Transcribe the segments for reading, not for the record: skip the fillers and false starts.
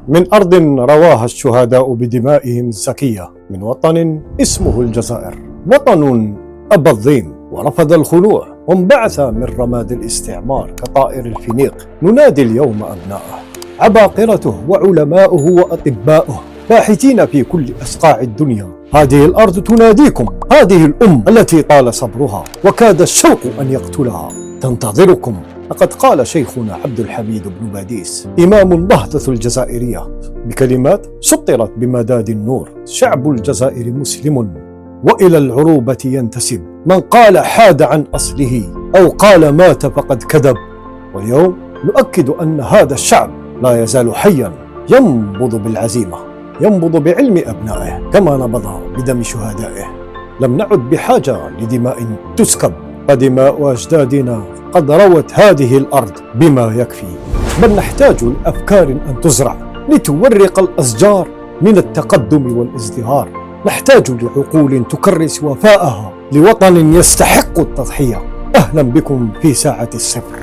من أرض رواها الشهداء بدمائهم الزكية، من وطن اسمه الجزائر، وطن أبى الضيم ورفض الخنوع وانبعث من رماد الاستعمار كطائر الفينيق. ننادي اليوم أبناءه، عباقرته وعلماؤه وأطباؤه، باحثين في كل أصقاع الدنيا. هذه الأرض تناديكم، هذه الأم التي طال صبرها وكاد الشوق أن يقتلها تنتظركم. لقد قال شيخنا عبد الحميد بن باديس إمام النهضة الجزائرية بكلمات سطرت بمداد النور: شعب الجزائر مسلم وإلى العروبة ينتسب، من قال حاد عن أصله أو قال مات فقد كذب. واليوم نؤكد أن هذا الشعب لا يزال حيا، ينبض بالعزيمة، ينبض بعلم أبنائه كما نبض بدم شهدائه. لم نعد بحاجة لدماء تسكب، فدماء أجدادنا قد روت هذه الأرض بما يكفي، بل نحتاج لأفكار أن تزرع لتورق الأشجار من التقدم والازدهار. نحتاج لعقول تكرس وفاءها لوطن يستحق التضحية. أهلا بكم في ساعة الصفر.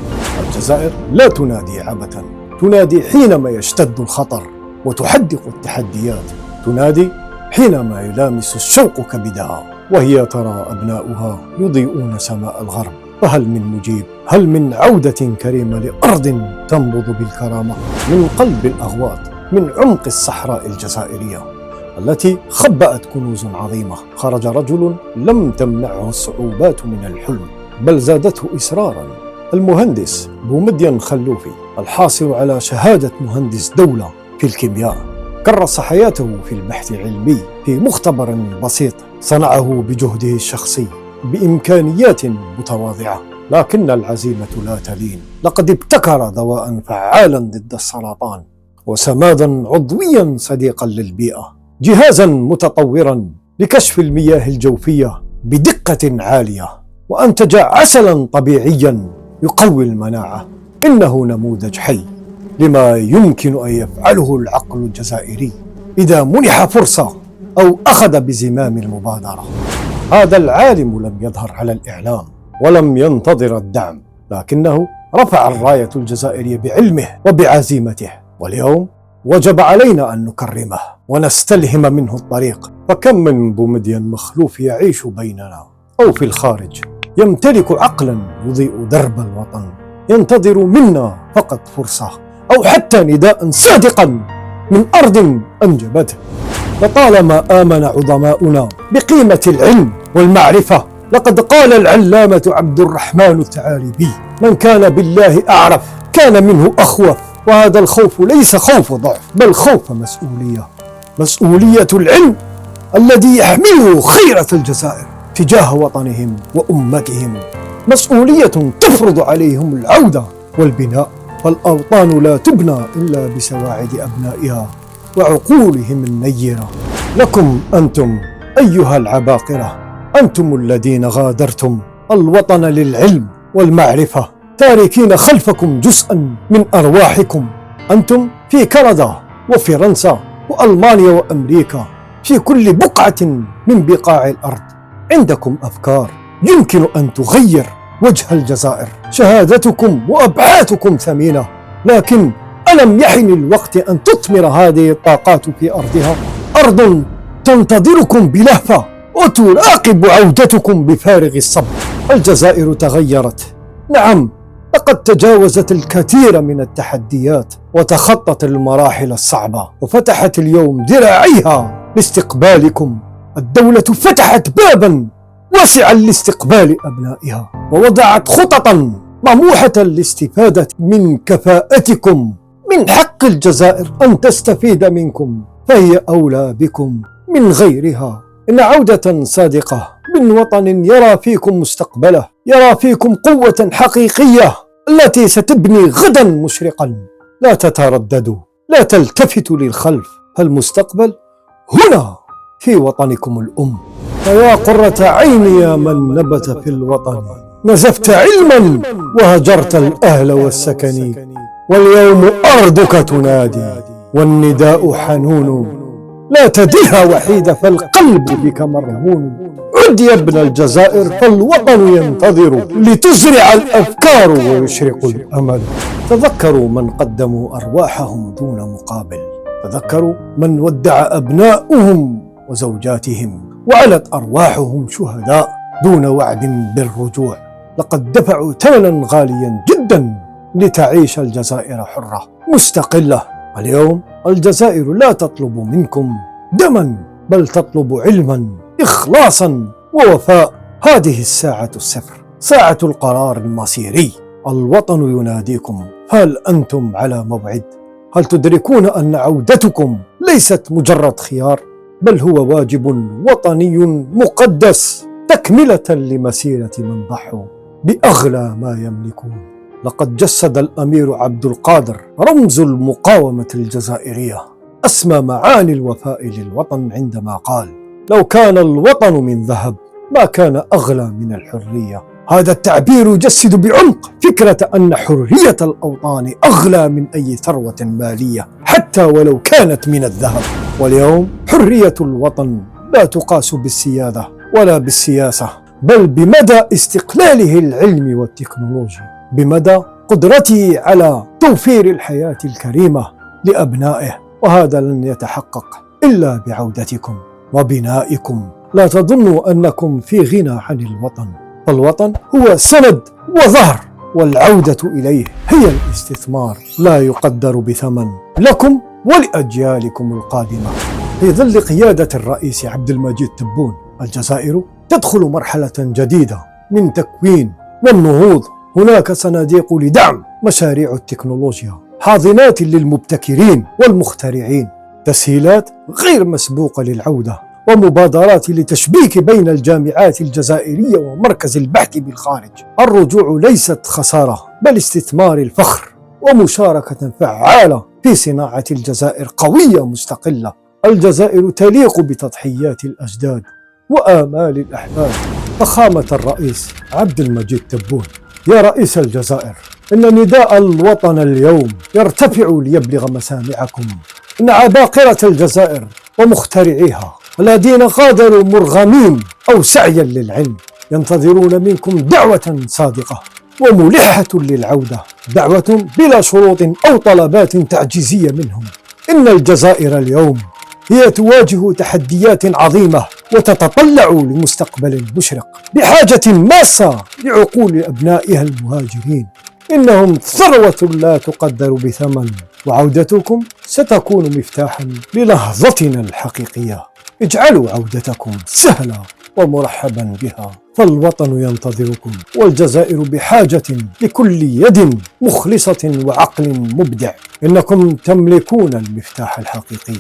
الجزائر لا تنادي عبثا، تنادي حينما يشتد الخطر وتحدق التحديات، تنادي حينما يلامس الشوق كبدها وهي ترى أبناؤها يضيئون سماء الغرب. فهل من مجيب؟ هل من عودة كريمة لأرض تنبض بالكرامة؟ من قلب الأغواط، من عمق الصحراء الجزائرية التي خبأت كنوز عظيمة، خرج رجل لم تمنعه الصعوبات من الحلم بل زادته إصرارا. المهندس بومدين خلوفي، الحاصل على شهادة مهندس دولة في الكيمياء، كرس حياته في البحث العلمي في مختبر بسيط صنعه بجهده الشخصي بإمكانيات متواضعة، لكن العزيمة لا تلين. لقد ابتكر دواء فعالا ضد السرطان، وسمادا عضويا صديقا للبيئة، جهازا متطورا لكشف المياه الجوفية بدقة عالية، وأنتج عسلا طبيعيا يقوي المناعة. إنه نموذج حي لما يمكن أن يفعله العقل الجزائري إذا منح فرصة أو أخذ بزمام المبادرة. هذا العالم لم يظهر على الإعلام ولم ينتظر الدعم، لكنه رفع الراية الجزائرية بعلمه وبعزيمته، واليوم وجب علينا أن نكرمه ونستلهم منه الطريق. فكم من بومدين مخلوف يعيش بيننا أو في الخارج، يمتلك عقلا يضيء درب الوطن، ينتظر منا فقط فرصة أو حتى نداء صادقا من أرض أنجبته. لطالما آمن عظماؤنا بقيمة العلم والمعرفة. لقد قال العلامة عبد الرحمن الثعالبي: من كان بالله أعرف كان منه أخوف. وهذا الخوف ليس خوف ضعف بل خوف مسؤولية، مسؤولية العلم الذي يحمله خيرة الجزائر تجاه وطنهم وأمتهم، مسؤولية تفرض عليهم العودة والبناء. فالأوطان لا تبنى إلا بسواعد أبنائها وعقولهم النيرة. لكم أنتم أيها العباقرة، أنتم الذين غادرتم الوطن للعلم والمعرفة، تاركين خلفكم جزءا من أرواحكم. أنتم في كندا وفرنسا وألمانيا وأمريكا، في كل بقعة من بقاع الأرض عندكم أفكار يمكن أن تغير وجه الجزائر. شهادتكم وأبعاتكم ثمينة، لكن ألم يحن الوقت أن تثمر هذه الطاقات في أرضها؟ أرض تنتظركم بلهفة وتراقب عودتكم بفارغ الصبر. الجزائر تغيرت، نعم، لقد تجاوزت الكثير من التحديات وتخطت المراحل الصعبة، وفتحت اليوم ذراعيها لاستقبالكم. الدولة فتحت بابا واسعا لاستقبال أبنائها، ووضعت خططا طموحة للاستفادة من كفاءتكم. من حق الجزائر أن تستفيد منكم، فهي أولى بكم من غيرها. إن عودة صادقة من وطن يرى فيكم مستقبله، يرى فيكم قوة حقيقية التي ستبني غدا مشرقا. لا تترددوا، لا تلتفتوا للخلف، فالمستقبل هنا في وطنكم الأم. فيا قرة عيني يا من نبت في الوطن، نزفت علما وهجرت الأهل والسكن، واليوم أرضك تنادي والنداء حنون. لا تديها وحيدة فالقلب بك مرهون. عد يا ابن الجزائر فالوطن ينتظر، لتزرع الأفكار ويشرق الأمل. تذكروا من قدموا أرواحهم دون مقابل، تذكروا من ودع أبناؤهم وزوجاتهم وعلت أرواحهم شهداء دون وعد بالرجوع. لقد دفعوا ثمنا غاليا جدا لتعيش الجزائر حرة مستقلة. اليوم الجزائر لا تطلب منكم دما، بل تطلب علما، إخلاصا ووفاء. هذه الساعة الصفر، ساعة القرار المصيري. الوطن يناديكم، هل أنتم على موعد؟ هل تدركون أن عودتكم ليست مجرد خيار، بل هو واجب وطني مقدس، تكملة لمسيرة من ضحوا بأغلى ما يملكون؟ لقد جسد الأمير عبد القادر رمز المقاومة الجزائرية أسمى معاني الوفاء للوطن عندما قال: لو كان الوطن من ذهب ما كان أغلى من الحرية. هذا التعبير يجسد بعمق فكرة أن حرية الأوطان أغلى من أي ثروة مالية حتى ولو كانت من الذهب. واليوم حرية الوطن لا تقاس بالسيادة ولا بالسياسة، بل بمدى استقلاله العلمي والتكنولوجي، بمدى قدرته على توفير الحياة الكريمة لأبنائه. وهذا لن يتحقق إلا بعودتكم وبنائكم. لا تظنوا أنكم في غنى عن الوطن، فالوطن هو سند وظهر، والعودة إليه هي الاستثمار لا يقدر بثمن لكم ولأجيالكم القادمة. في ظل قيادة الرئيس عبد المجيد تبون، الجزائر تدخل مرحلة جديدة من تكوين والنهوض. هناك صناديق لدعم مشاريع التكنولوجيا، حاضنات للمبتكرين والمخترعين، تسهيلات غير مسبوقة للعودة، ومبادرات لتشبيك بين الجامعات الجزائرية ومركز البحث بالخارج. الرجوع ليست خسارة، بل استثمار الفخر ومشاركة فعالة في صناعة الجزائر قوية مستقلة. الجزائر تليق بتضحيات الأجداد وآمال الأحفاد. فخامة الرئيس عبد المجيد تبون، يا رئيس الجزائر، إن نداء الوطن اليوم يرتفع ليبلغ مسامعكم. إن عباقرة الجزائر ومخترعيها الذين غادروا مرغمين أو سعيا للعلم ينتظرون منكم دعوة صادقة وملحة للعودة، دعوة بلا شروط أو طلبات تعجيزية منهم. إن الجزائر اليوم هي تواجه تحديات عظيمة وتتطلع لمستقبل مشرق، بحاجة ماسة لعقول أبنائها المهاجرين. إنهم ثروة لا تقدر بثمن، وعودتكم ستكون مفتاحا للحظتنا الحقيقية. اجعلوا عودتكم سهلة ومرحبا بها، فالوطن ينتظركم، والجزائر بحاجة لكل يد مخلصة وعقل مبدع. إنكم تملكون المفتاح الحقيقي،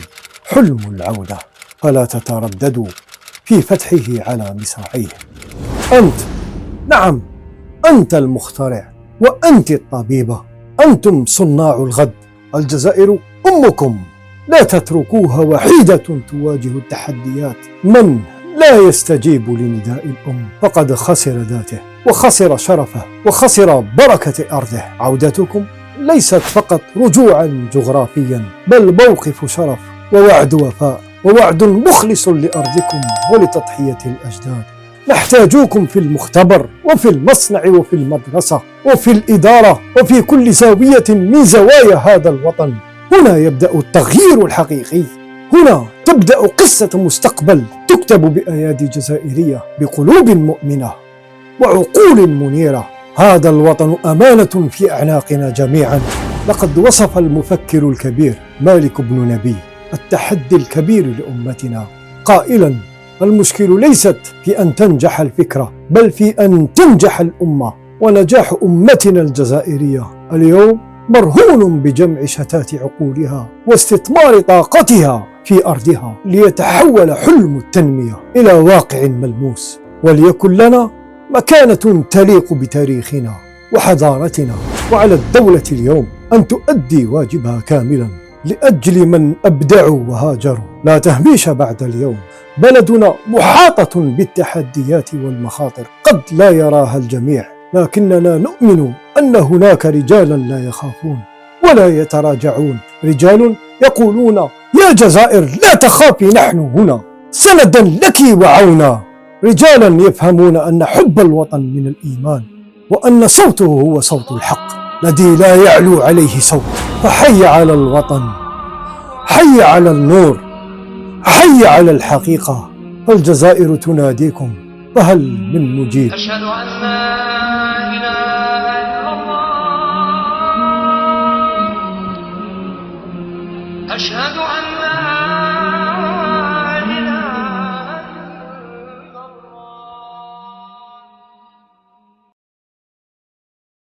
حلم العودة، فلا تترددوا في فتحه على مصراعيه. أنت، نعم أنت المخترع، وأنت الطبيبة، أنتم صناع الغد. الجزائر أمكم، لا تتركوها وحيدة تواجه التحديات. من لا يستجيب لنداء الأم فقد خسر ذاته وخسر شرفه وخسر بركة أرضه. عودتكم ليست فقط رجوعا جغرافيا، بل موقف شرف ووعد وفاء، ووعد مخلص لأرضكم ولتضحية الأجداد. نحتاجوكم في المختبر وفي المصنع وفي المدرسة وفي الإدارة وفي كل زاوية من زوايا هذا الوطن. هنا يبدأ التغيير الحقيقي، هنا تبدأ قصة مستقبل تكتب بأيادي جزائرية، بقلوب مؤمنة وعقول منيرة. هذا الوطن أمانة في أعناقنا جميعا. لقد وصف المفكر الكبير مالك بن نبي التحدي الكبير لأمتنا قائلا: المشكل ليست في أن تنجح الفكرة، بل في أن تنجح الأمة. ونجاح أمتنا الجزائرية اليوم مرهون بجمع شتات عقولها واستثمار طاقتها في أرضها، ليتحول حلم التنمية إلى واقع ملموس، وليكن لنا مكانة تليق بتاريخنا وحضارتنا. وعلى الدولة اليوم أن تؤدي واجبها كاملا لأجل من أبدعوا وهاجروا. لا تهميش بعد اليوم، بلدنا محاطة بالتحديات والمخاطر قد لا يراها الجميع، لكننا نؤمن أن هناك رجالا لا يخافون ولا يتراجعون، رجال يقولون: يا جزائر لا تخافي، نحن هنا سندا لك وعونا. رجالا يفهمون أن حب الوطن من الإيمان، وأن صوته هو صوت الحق الذي لا يعلو عليه صوت. فحي على الوطن، حي على النور، حي على الحقيقة. الجزائر تناديكم، فهل من مجيب؟ أشهد أن لا إله إلا الله، أشهد أن لا